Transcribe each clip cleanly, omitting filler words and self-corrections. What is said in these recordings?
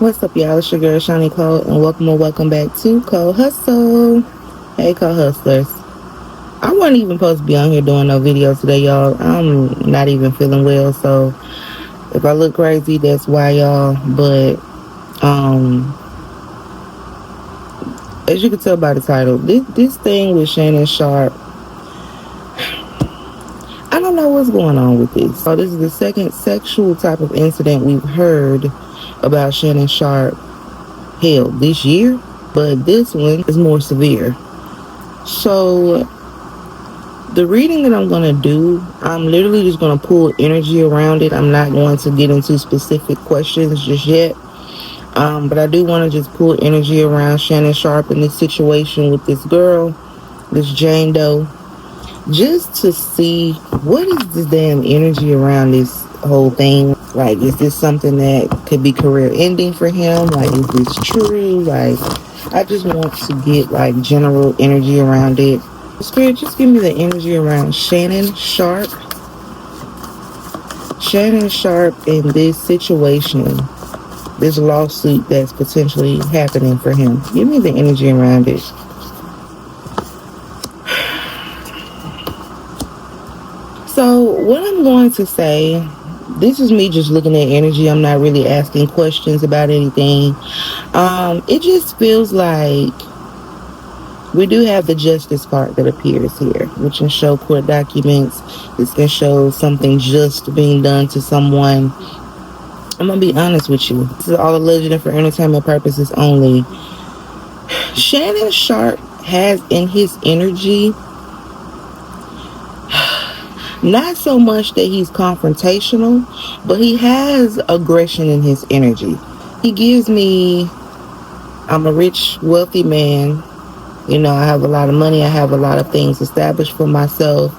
What's up, y'all? It's your girl, Shani Cole, and welcome back to Cole Hustle. Hey, Cole Hustlers. I wasn't even supposed to be on here doing no videos today, y'all. I'm not even feeling well, so if I look crazy, that's why, y'all. But, as you can tell by the title, this thing with Shannon Sharpe, I don't know what's going on with this. So this is the second sexual type of incident we've heard about Shannon Sharpe, hell, this year, but this one is more severe. So the reading that I'm going to do, I'm literally just going to pull energy around it. I'm not going to get into specific questions just yet, but I do want to just pull energy around Shannon Sharpe in this situation with this girl, this Jane Doe, just to see what is this damn energy around this whole thing. Like, is this something that could be career ending for him? Like, is this true? Like, I just want to get like general energy around it. Spirit, just give me the energy around Shannon Sharpe. Shannon Sharpe in this situation, this lawsuit that's potentially happening for him. Give me the energy around it. So what I'm going to say, this is me just looking at energy. I'm not really asking questions about anything. It just feels like we do have the justice card that appears here, which can show court documents. This can show something just being done to someone. I'm going to be honest with you. This is all alleged and for entertainment purposes only. Shannon Sharpe has in his energy, not so much that he's confrontational, but he has aggression in his energy. He gives me, I'm a rich, wealthy man. You know, I have a lot of money. I have a lot of things established for myself.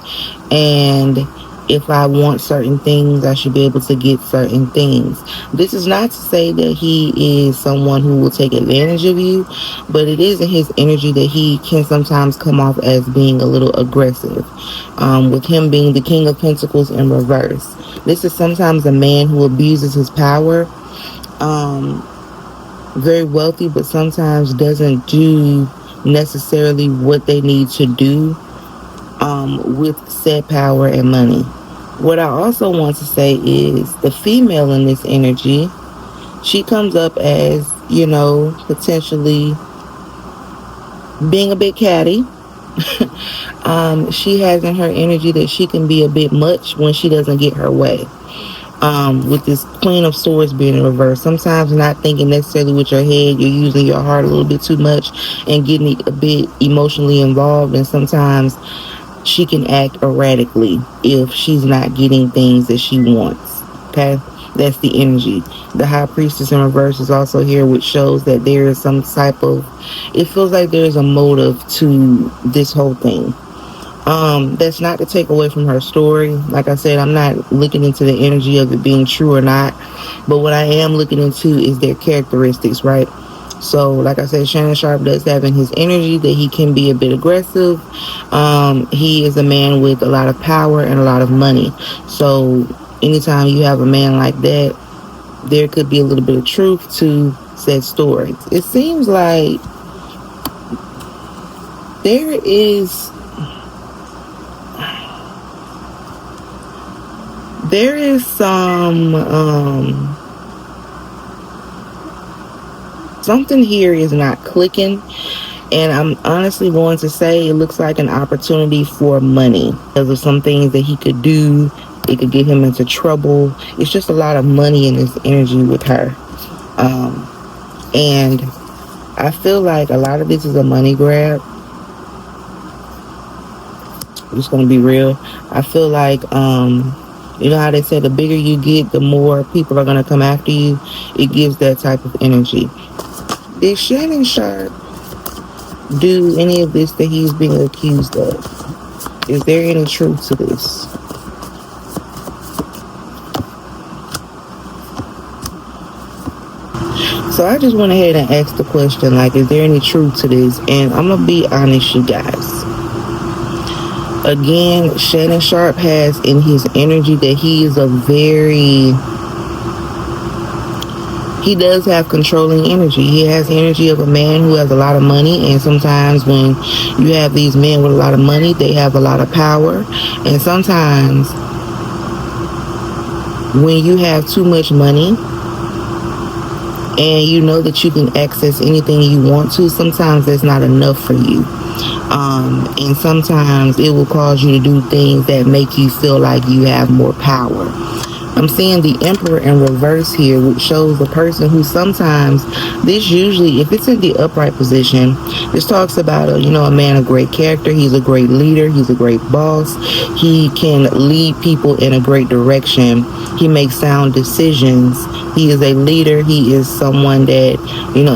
And if I want certain things, I should be able to get certain things. This is not to say that he is someone who will take advantage of you, but it is in his energy that he can sometimes come off as being a little aggressive. With him being the King of Pentacles in reverse. This is sometimes a man who abuses his power. Very wealthy, but sometimes doesn't do necessarily what they need to do with said power and money. What I also want to say is the female in this energy, she comes up as, you know, potentially being a bit catty. She has in her energy that she can be a bit much when she doesn't get her way. With this Queen of Swords being in reverse, sometimes not thinking necessarily with your head, you're using your heart a little bit too much and getting a bit emotionally involved, and sometimes she can act erratically if she's not getting things that she wants. Okay, that's the energy. The High Priestess in reverse is also here, which shows that there is some type of, it feels like there's a motive to this whole thing. That's not to take away from her story. Like I said, I'm not looking into the energy of it being true or not, but what I am looking into is their characteristics, right? So like I said, Shannon Sharpe does have in his energy that he can be a bit aggressive. He is a man with a lot of power and a lot of money. So anytime you have a man like that, there could be a little bit of truth to said story. It seems like there is some something here is not clicking, and I'm honestly going to say it looks like an opportunity for money because of some things that he could do. It could get him into trouble. It's just a lot of money in this energy with her, and I feel like a lot of this is a money grab. I'm just gonna be real. I feel like you know how they say the bigger you get, the more people are going to come after you? It gives that type of energy. Did Shannon Sharpe do any of this that he's being accused of? Is there any truth to this? So I just went ahead and asked the question, like, is there any truth to this? And I'm going to be honest, you guys. Again, Shannon Sharpe has in his energy that he is a very he does have controlling energy. He has the energy of a man who has a lot of money, and sometimes when you have these men with a lot of money, they have a lot of power. And sometimes when you have too much money and you know that you can access anything you want to, sometimes that's not enough for you. And sometimes it will cause you to do things that make you feel like you have more power. I'm seeing the Emperor in reverse here, which shows the person who sometimes, this usually, if it's in the upright position, this talks about a man of great character. He's a great leader. He's a great boss. He can lead people in a great direction. He makes sound decisions. He is a leader. He is someone that,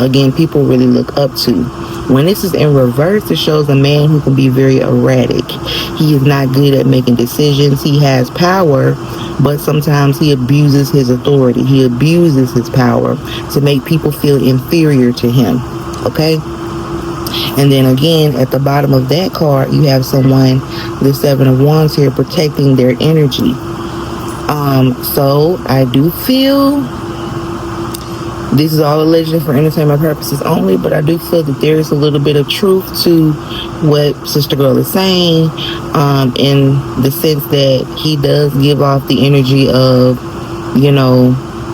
again, people really look up to. When this is in reverse, it shows a man who can be very erratic. He is not good at making decisions. He has power, but sometimes he abuses his authority. He abuses his power to make people feel inferior to him. Okay? And then again, at the bottom of that card, you have someone, the Seven of Wands here, protecting their energy. So I do feel this is all alleged for entertainment purposes only, but I do feel that there is a little bit of truth to what Sister Girl is saying, in the sense that he does give off the energy of,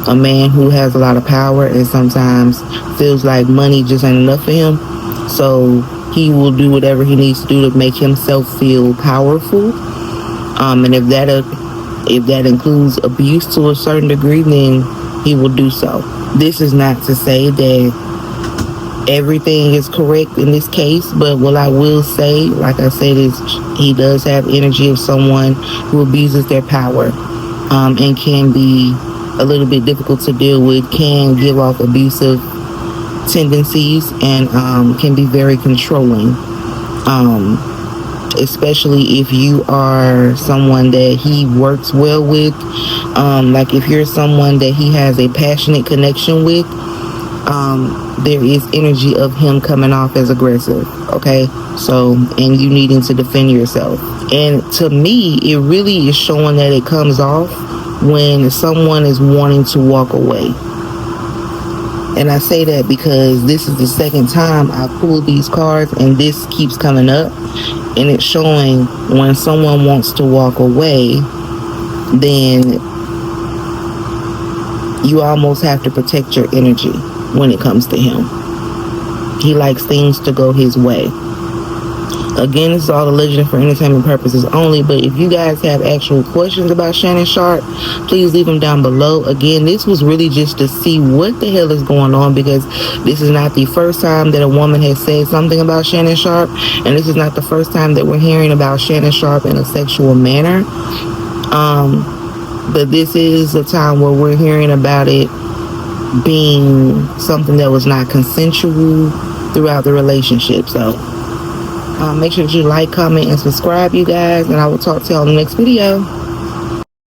a man who has a lot of power and sometimes feels like money just ain't enough for him. So he will do whatever he needs to do to make himself feel powerful. And if that includes abuse to a certain degree, then he will do so. This is not to say that everything is correct in this case, but what I will say, like I said, is he does have energy of someone who abuses their power, and can be a little bit difficult to deal with, can give off abusive tendencies, and can be very controlling, especially if you are someone that he works well with. Like if you're someone that he has a passionate connection with, there is energy of him coming off as aggressive. Okay, so, and you needing to defend yourself. And to me, it really is showing that it comes off when someone is wanting to walk away. And I say that because this is the second time I pulled these cards and this keeps coming up, and it's showing when someone wants to walk away, then you almost have to protect your energy when it comes to him. He likes things to go his way. Again, this is all alleged for entertainment purposes only, but if you guys have actual questions about Shannon Sharpe, please leave them down below. Again, this was really just to see what the hell is going on, because this is not the first time that a woman has said something about Shannon Sharpe, and this is not the first time that we're hearing about Shannon Sharpe in a sexual manner. But this is a time where we're hearing about it being something that was not consensual throughout the relationship. So make sure that you like, comment, and subscribe, you guys, and I will talk to y'all in the next video.